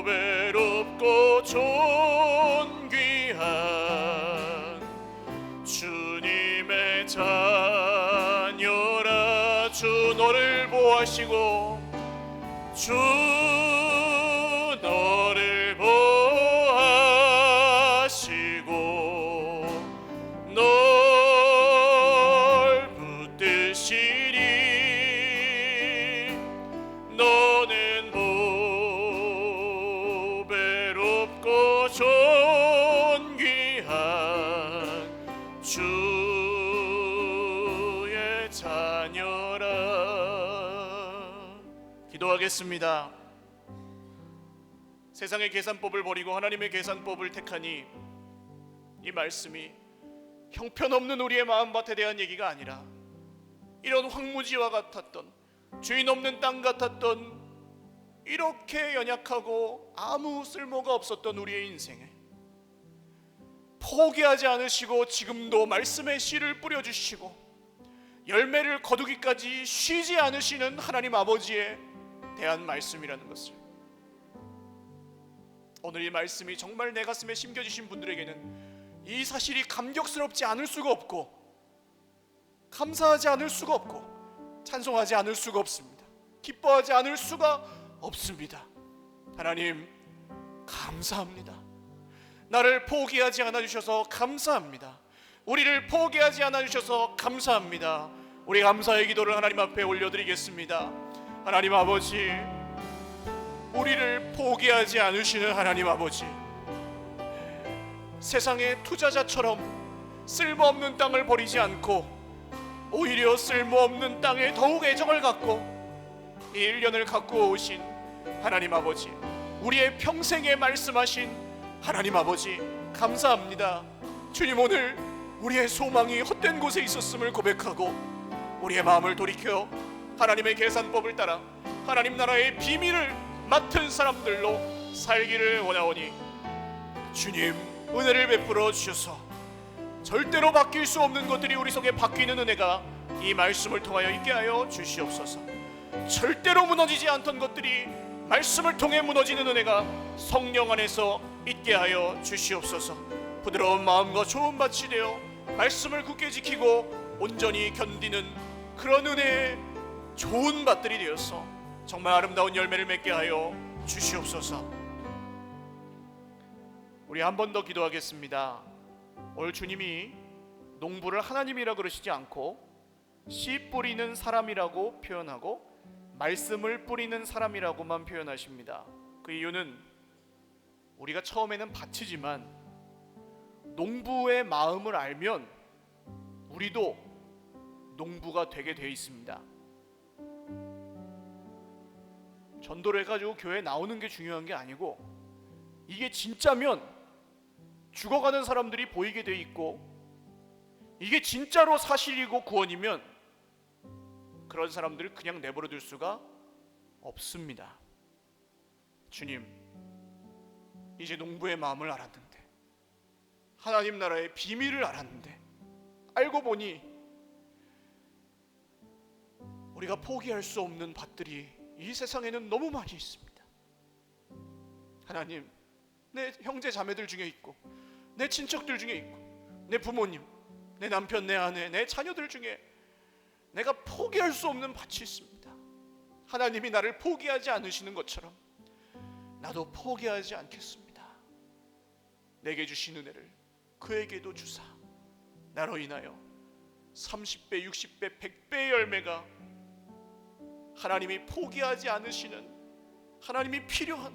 보배롭고 존귀한 주님의 자녀라. 주 너를 보호하시고, 주 너를 보호하시고, 널 붙드시리. 너는 보배롭고 존귀한 주의 자녀라. 기도하겠습니다. 세상의 계산법을 버리고 하나님의 계산법을 택하니, 이 말씀이 형편없는 우리의 마음밭에 대한 얘기가 아니라 이런 황무지와 같았던, 주인 없는 땅 같았던, 이렇게 연약하고 아무 쓸모가 없었던 우리의 인생에 포기하지 않으시고 지금도 말씀의 씨를 뿌려주시고 열매를 거두기까지 쉬지 않으시는 하나님 아버지에 대한 말씀이라는 것을, 오늘 이 말씀이 정말 내 가슴에 심겨지신 분들에게는 이 사실이 감격스럽지 않을 수가 없고, 감사하지 않을 수가 없고, 찬송하지 않을 수가 없습니다. 기뻐하지 않을 수가 없습니다. 하나님 감사합니다. 나를 포기하지 않아 주셔서 감사합니다. 우리를 포기하지 않아 주셔서 감사합니다. 우리 감사의 기도를 하나님 앞에 올려드리겠습니다. 하나님 아버지, 우리를 포기하지 않으시는 하나님 아버지, 세상의 투자자처럼 쓸모없는 땅을 버리지 않고 오히려 쓸모없는 땅에 더욱 애정을 갖고 이 1년을 갖고 오신 하나님 아버지, 우리의 평생에 말씀하신 하나님 아버지 감사합니다. 주님, 오늘 우리의 소망이 헛된 곳에 있었음을 고백하고 우리의 마음을 돌이켜 하나님의 계산법을 따라 하나님 나라의 비밀을 맡은 사람들로 살기를 원하오니, 주님 은혜를 베풀어 주셔서 절대로 바뀔 수 없는 것들이 우리 속에 바뀌는 은혜가 이 말씀을 통하여 있게 하여 주시옵소서. 절대로 무너지지 않던 것들이 말씀을 통해 무너지는 은혜가 성령 안에서 있게 하여 주시옵소서. 부드러운 마음과 좋은 밭이 되어 말씀을 굳게 지키고 온전히 견디는 그런 은혜의 좋은 밭들이 되어서 정말 아름다운 열매를 맺게 하여 주시옵소서. 우리 한 번 더 기도하겠습니다. 오늘 주님이 농부를 하나님이라 그러시지 않고 씨 뿌리는 사람이라고 표현하고 말씀을 뿌리는 사람이라고만 표현하십니다. 그 이유는 우리가 처음에는 밭이지만 농부의 마음을 알면 우리도 농부가 되게 돼 있습니다. 전도를 해가지고 교회에 나오는 게 중요한 게 아니고, 이게 진짜면 죽어가는 사람들이 보이게 돼 있고, 이게 진짜로 사실이고 구원이면 그런 사람들을 그냥 내버려 둘 수가 없습니다. 주님, 이제 농부의 마음을 알았는데, 하나님 나라의 비밀을 알았는데, 알고 보니 우리가 포기할 수 없는 밭들이 이 세상에는 너무 많이 있습니다. 하나님, 내 형제 자매들 중에 있고, 내 친척들 중에 있고, 내 부모님, 내 남편, 내 아내, 내 자녀들 중에 내가 포기할 수 없는 밭이 있습니다. 하나님이 나를 포기하지 않으시는 것처럼 나도 포기하지 않겠습니다. 내게 주신 은혜를 그에게도 주사 나로 인하여 30배, 60배, 100배의 열매가 하나님이 포기하지 않으시는, 하나님이 필요한,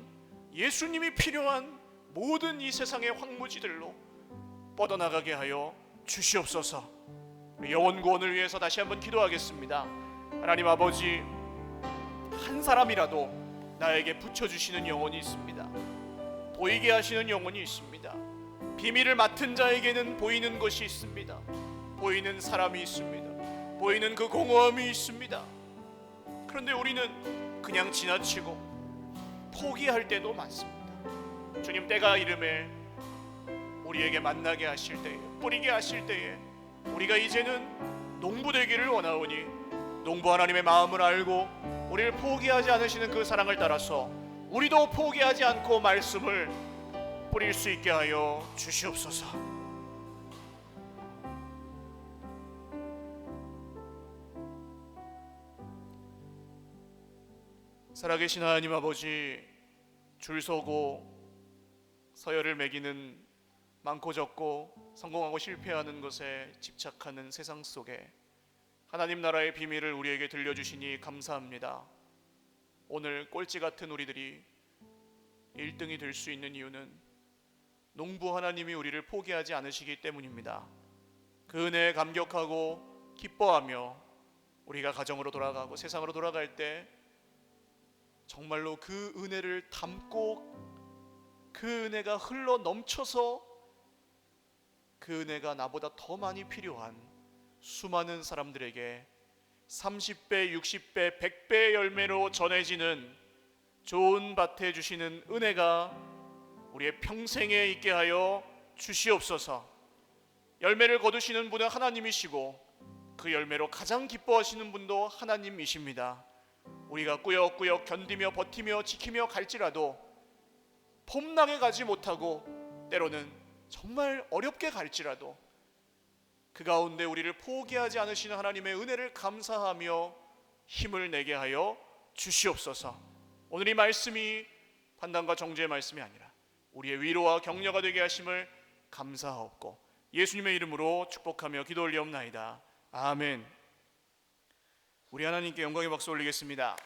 예수님이 필요한 모든 이 세상의 황무지들로 뻗어나가게 하여 주시옵소서. 영혼 구원을 위해서 다시 한번 기도하겠습니다. 하나님 아버지, 한 사람이라도 나에게 붙여주시는 영혼이 있습니다. 보이게 하시는 영혼이 있습니다. 비밀을 맡은 자에게는 보이는 것이 있습니다. 보이는 사람이 있습니다. 보이는 그 공허함이 있습니다. 그런데 우리는 그냥 지나치고 포기할 때도 많습니다. 주님, 때가 이름에 우리에게 만나게 하실 때에, 뿌리게 하실 때에 우리가 이제는 농부되기를 원하오니 농부 하나님의 마음을 알고 우리를 포기하지 않으시는 그 사랑을 따라서 우리도 포기하지 않고 말씀을 뿌릴 수 있게 하여 주시옵소서. 살아계신 하나님 아버지, 줄 서고 서열을 매기는 많고 적고 성공하고 실패하는 것에 집착하는 세상 속에 하나님 나라의 비밀을 우리에게 들려주시니 감사합니다. 오늘 꼴찌 같은 우리들이 1등이 될 수 있는 이유는 농부 하나님이 우리를 포기하지 않으시기 때문입니다. 그 은혜에 감격하고 기뻐하며 우리가 가정으로 돌아가고 세상으로 돌아갈 때 정말로 그 은혜를 담고 그 은혜가 흘러 넘쳐서 그 은혜가 나보다 더 많이 필요한 수많은 사람들에게 30배, 60배, 100배의 열매로 전해지는 좋은 밭에 주시는 은혜가 우리의 평생에 있게 하여 주시옵소서. 열매를 거두시는 분은 하나님이시고 그 열매로 가장 기뻐하시는 분도 하나님이십니다. 우리가 꾸역꾸역 견디며 버티며 지키며 갈지라도 폼나게 가지 못하고 때로는 정말 어렵게 갈지라도 그 가운데 우리를 포기하지 않으시는 하나님의 은혜를 감사하며 힘을 내게 하여 주시옵소서. 오늘 이 말씀이 판단과 정죄의 말씀이 아니라 우리의 위로와 격려가 되게 하심을 감사하옵고 예수님의 이름으로 축복하며 기도 올리옵나이다. 아멘. 우리 하나님께 영광의 박수 올리겠습니다.